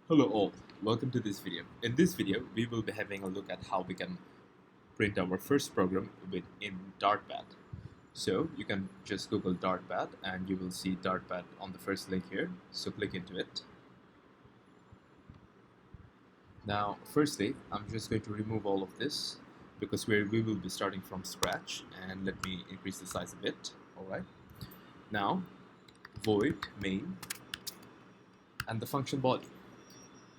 Hello all, welcome to this video. In this video, we will be having a look at how we can print our first program in Dartpad. So you can just Google Dartpad and you will see Dartpad on the first link here. So click into it. Now, firstly, I'm just going to remove all of this because we will be starting from scratch, and let me increase the size a bit. Alright. Now, void main and the function body.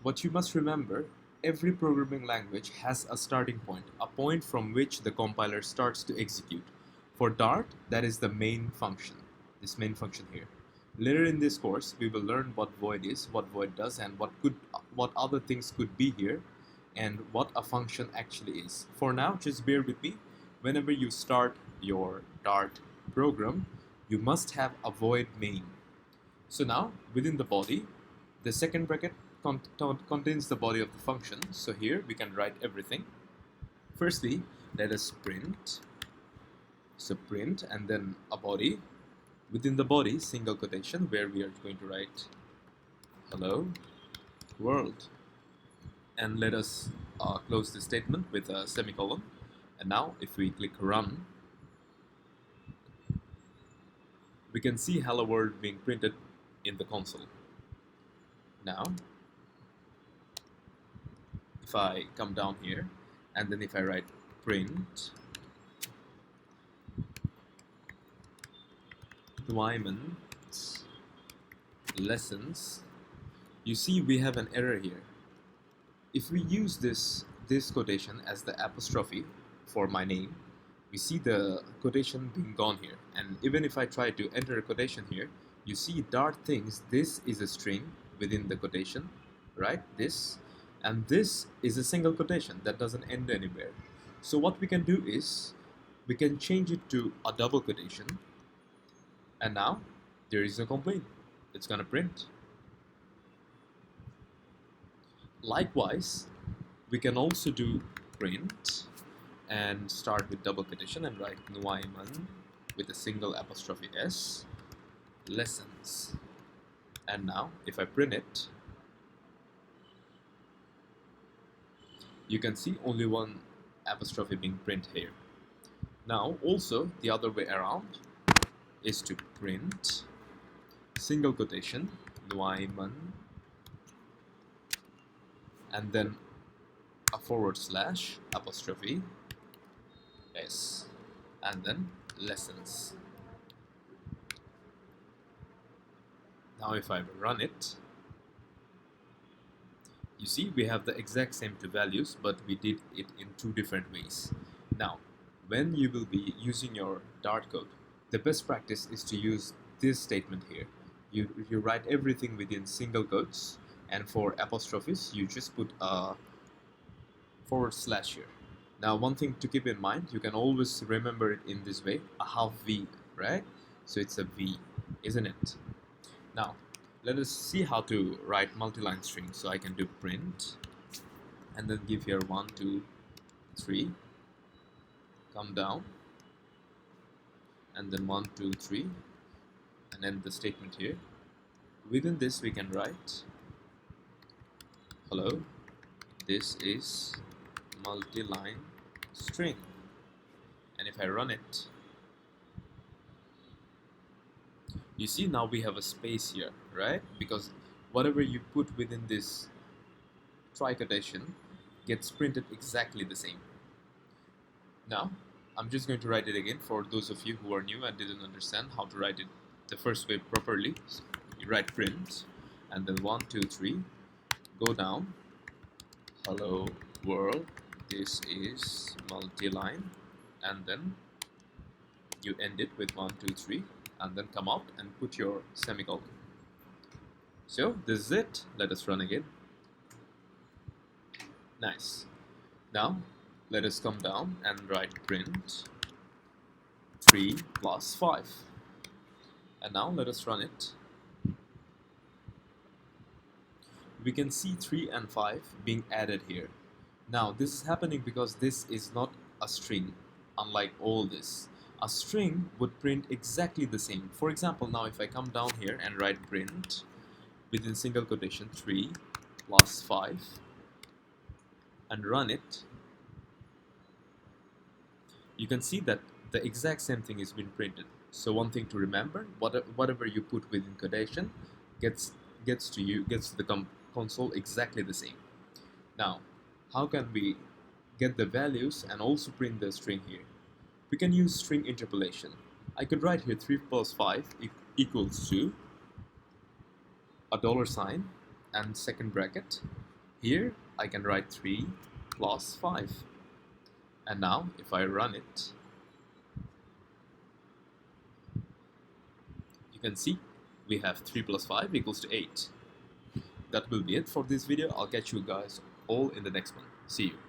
What you must remember, every programming language has a starting point, a point from which the compiler starts to execute. For Dart, that is the main function, this main function here. Later in this course, we will learn what void is, what void does, and what other things could be here, and what a function actually is. For now, just bear with me. Whenever you start your Dart program, you must have a void main. So now, within the body, the second bracket contains the body of the function. So here we can write everything. Firstly, let us print. So print and then a body. Within the body, single quotation, where we are going to write hello world. And let us close the statement with a semicolon. And now if we click run, we can see hello world being printed in the console. Now, if I come down here and then if I write print requirements lessons, you see we have an error here. If we use this quotation as the apostrophe for my name, we see the quotation being gone here. And even if I try to enter a quotation here, you see Dart thinks this is a string within the quotation, right? This. And this is a single quotation that doesn't end anywhere. So what we can do is we can change it to a double quotation, and now there is no complaint. It's gonna print. Likewise, we can also do print and start with double quotation and write Nuaiman with a single apostrophe s lessons. And now if I print it, you can see only one apostrophe being printed here. Now also the other way around is to print single quotation Nuaiman and then a / apostrophe s and then lessons. Now if I run it, you see we have the exact same two values, but we did it in two different ways. Now, when you will be using your Dart code, the best practice is to use this statement here. You write everything within single quotes, and for apostrophes, you just put a / here. Now, one thing to keep in mind, you can always remember it in this way, a half V, right? So it's a V, isn't it? Now, let us see how to write multi-line string. So I can do print and then give here 1, 2, 3, come down, and then 1, 2, 3, and end the statement here. Within this we can write hello, this is multi-line string, and if I run it, you see now we have a space here, right? Because whatever you put within this tri-quotation gets printed exactly the same. Now, I'm just going to write it again for those of you who are new and didn't understand how to write it the first way properly. So you write print, and then 1, 2, 3, go down, hello world, this is multi-line, and then you end it with 1, 2, 3, and then come out and put your semicolon. So this is it. Let us run again. Nice. Now let us come down and write print 3 plus 5. And now let us run it. We can see 3 and 5 being added here. Now this is happening because this is not a string, unlike all this. A string would print exactly the same. For example, now if I come down here and write print within single quotation 3 plus 5 and run it, you can see that the exact same thing is being printed. So one thing to remember, whatever you put within quotation gets to the console exactly the same. Now, how can we get the values and also print the string here? We can use string interpolation. I could write here 3 plus 5 equals to a $sign and second bracket. Here I can write 3 plus 5. And now if I run it, you can see we have 3 plus 5 equals to 8. That will be it for this video. I'll catch you guys all in the next one. See you.